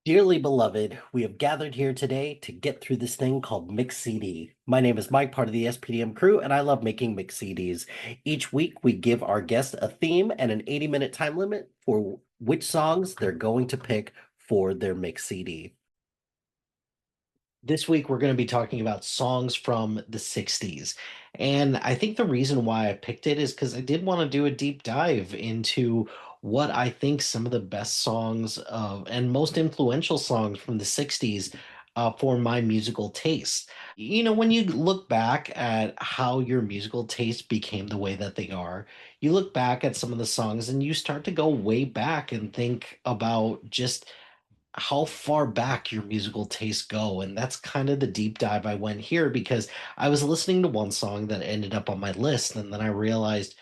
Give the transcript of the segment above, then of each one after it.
Dearly beloved, we have gathered here today to get through this thing called Mix CD. My name is Mike, part of the SPDM crew, and I love making Mix CDs. Each week, we give our guests a theme and an 80-minute time limit for which songs they're going to pick for their Mix CD. This week, we're going to be talking about songs from the 60s. And I think the reason why I picked it is because I did want to do a deep dive into what I think some of the best songs of and most influential songs from the 60s for my musical taste. You know, when you look back at how your musical taste became the way that they are, you look back at some of the songs and you start to go way back and think about just how far back your musical tastes go. And that's kind of the deep dive I went here because I was listening to one song that ended up on my list. And then I realized,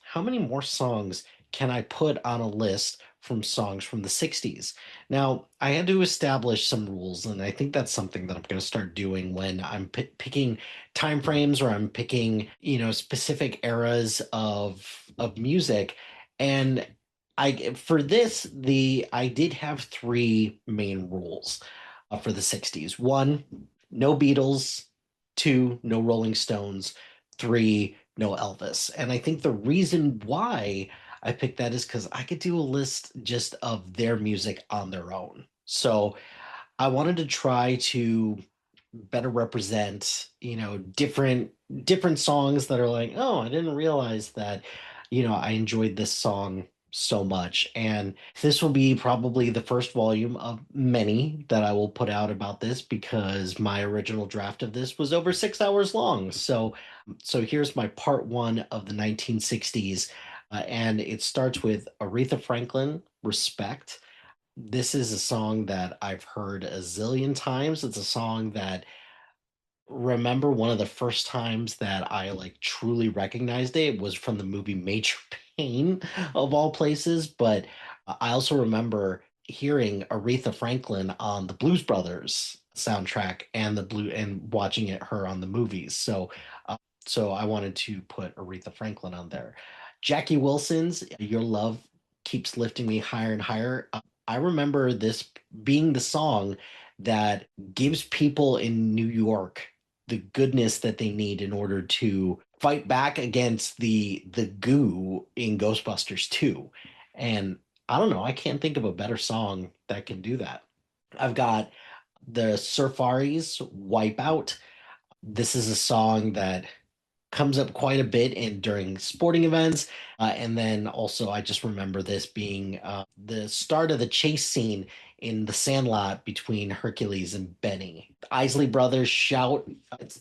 how many more songs can I put on a list from songs from the 60s? Now, I had to establish some rules. And I think that's something that I'm going to start doing when I'm picking time frames or I'm picking, specific eras of music. And I for this the I did have three main rules for the 60s. One, no Beatles. Two, no Rolling Stones. Three, no Elvis. And I think the reason why I picked that is because I could do a list just of their music on their own. So I wanted to try to better represent, different songs that are like, oh, I didn't realize that, I enjoyed this song so much. And this will be probably the first volume of many that I will put out about this because my original draft of this was over 6 hours long. So here's my part one of the 1960s. And it starts with Aretha Franklin, Respect. This is a song that I've heard a zillion times. It's a song that remember one of the first times that I like truly recognized it was from the movie Major Pain of all places. But I also remember hearing Aretha Franklin on the Blues Brothers soundtrack and the blue and watching it her on the movies. So I wanted to put Aretha Franklin on there. Jackie Wilson's Your Love Keeps Lifting Me Higher and Higher. I remember this being the song that gives people in New York the goodness that they need in order to fight back against the goo in Ghostbusters 2. And I don't know, I can't think of a better song that can do that. I've got the Surfaris Wipeout. This is a song that comes up quite a bit in during sporting events. And then also, I just remember this being the start of the chase scene in the Sandlot between Hercules and Benny. The Isley Brothers Shout.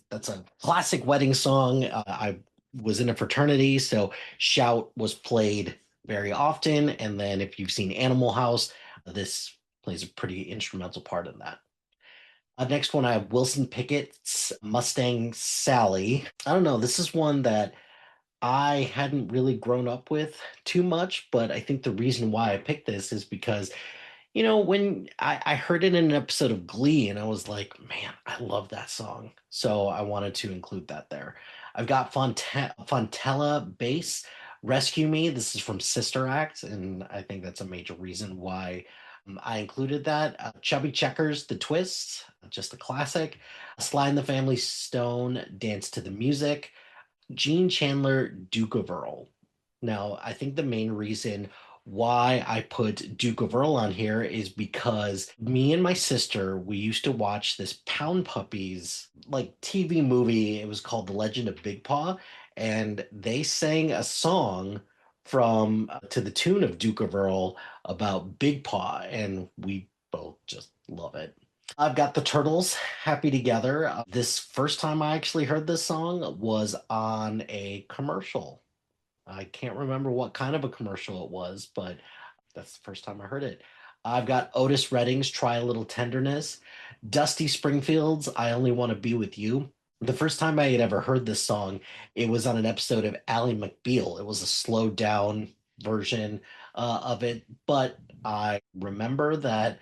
That's a classic wedding song. I was in a fraternity, so Shout was played very often. And then if you've seen Animal House, this plays a pretty instrumental part in that. Next one, I have Wilson Pickett's Mustang Sally. I don't know. This is one that I hadn't really grown up with too much, but I think the reason why I picked this is because, when I heard it in an episode of Glee and I was like, man, I love that song. So I wanted to include that there. I've got Fontella Bass, Rescue Me. This is from Sister Act, and I think that's a major reason why I included that. Chubby Checkers, The Twist, just a classic. Sly and the Family Stone, Dance to the Music. Gene Chandler, Duke of Earl. Now, I think the main reason why I put Duke of Earl on here is because me and my sister, we used to watch this Pound Puppies like TV movie. It was called The Legend of Big Paw, and they sang a song from to the tune of Duke of Earl about Big Paw, and we both just love it. I've got the Turtles, Happy Together. This first time I actually heard this song was on a commercial. I can't remember what kind of a commercial it was, but that's the first time I heard it. I've got Otis Redding's Try a Little Tenderness, Dusty Springfield's I Only Want to Be With You. The first time I had ever heard this song, it was on an episode of Ally McBeal. It was a slowed down version of it, but I remember that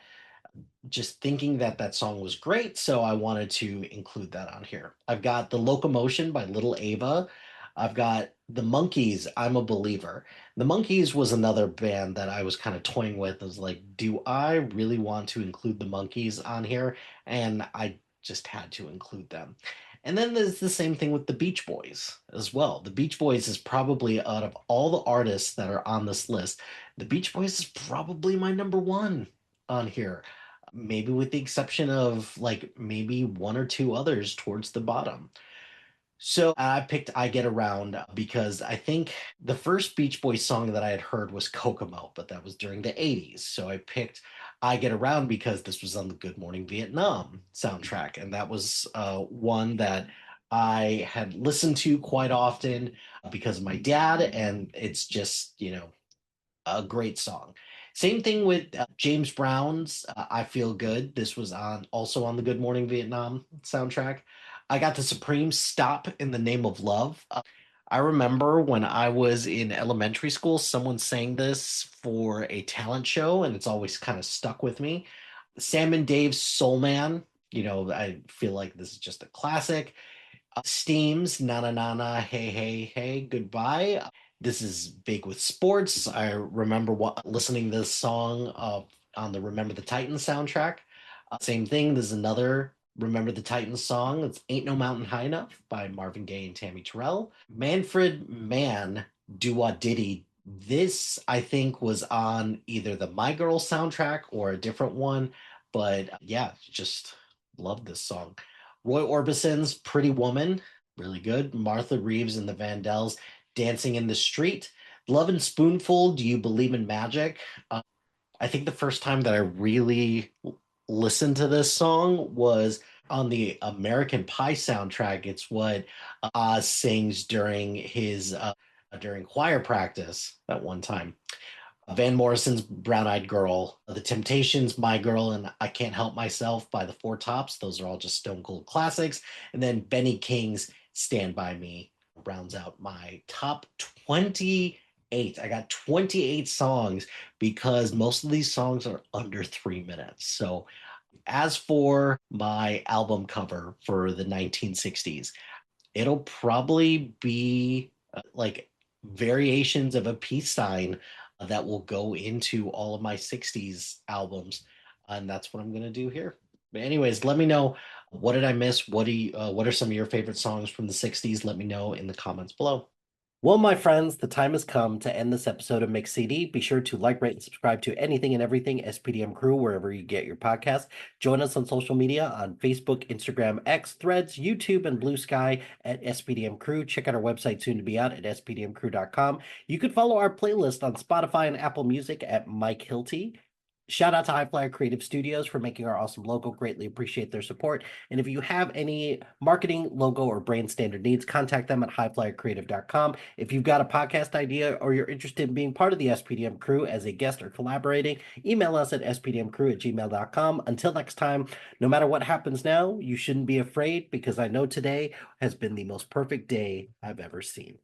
just thinking that that song was great, so I wanted to include that on here. I've got The Locomotion by Little Ava. I've got The Monkees, I'm a Believer. The Monkees was another band that I was kind of toying with. I was like, do I really want to include the Monkees on here? And I just had to include them. And then there's the same thing with the Beach Boys as well. The Beach Boys is probably, out of all the artists that are on this list, the Beach Boys is probably my number one on here, maybe with the exception of like maybe one or two others towards the bottom. So I picked I Get Around because I think the first Beach Boys song that I had heard was Kokomo, but that was during the 80s. So I picked I Get Around because this was on the Good Morning Vietnam soundtrack. And that was one that I had listened to quite often because of my dad. And it's just, a great song. Same thing with James Brown's "I Feel Good." This was on also on the Good Morning Vietnam soundtrack. I got the Supreme "Stop in the Name of Love." I remember when I was in elementary school, someone sang this for a talent show, and it's always kind of stuck with me. Sam and Dave's "Soul Man." I feel like this is just a classic. Steams, na na na na, hey hey hey, goodbye. This is big with sports. I remember listening to this song on the Remember the Titans soundtrack. Same thing. There's another Remember the Titans song. It's "Ain't No Mountain High Enough" by Marvin Gaye and Tammy Terrell. Manfred Mann, Do What Diddy. This I think was on either the My Girl soundtrack or a different one, but yeah, just love this song. Roy Orbison's Pretty Woman, really good. Martha Reeves and the Vandells, Dancing in the Street. Love and Spoonful, Do You Believe in Magic? I think the first time that I really listened to this song was on the American Pie soundtrack. It's what Oz sings during choir practice that one time. Van Morrison's Brown Eyed Girl, The Temptations, My Girl, and I Can't Help Myself by the Four Tops. Those are all just stone cold classics. And then Benny King's Stand By Me rounds out my top 28. I got 28 songs because most of these songs are under 3 minutes. So, as for my album cover for the 1960s, it'll probably be like variations of a peace sign that will go into all of my 60s albums. And that's what I'm going to do here. But anyways, let me know, what did I miss? What are some of your favorite songs from the 60s? Let me know in the comments below. Well, my friends, the time has come to end this episode of Mix CD. Be sure to like, rate, and subscribe to anything and everything SPDM Crew wherever you get your podcast. Join us on social media on Facebook, Instagram, X, Threads, YouTube, and Blue Sky at SPDM Crew. Check out our website soon to be out at spdmcrew.com. You can follow our playlist on Spotify and Apple Music at Mike Hilty. Shout out to High Flyer Creative Studios for making our awesome logo. Greatly appreciate their support. And if you have any marketing, logo, or brand standard needs, contact them at highflyercreative.com. If you've got a podcast idea or you're interested in being part of the SPDM crew as a guest or collaborating, email us at spdmcrew@gmail.com. Until next time, no matter what happens now, you shouldn't be afraid because I know today has been the most perfect day I've ever seen.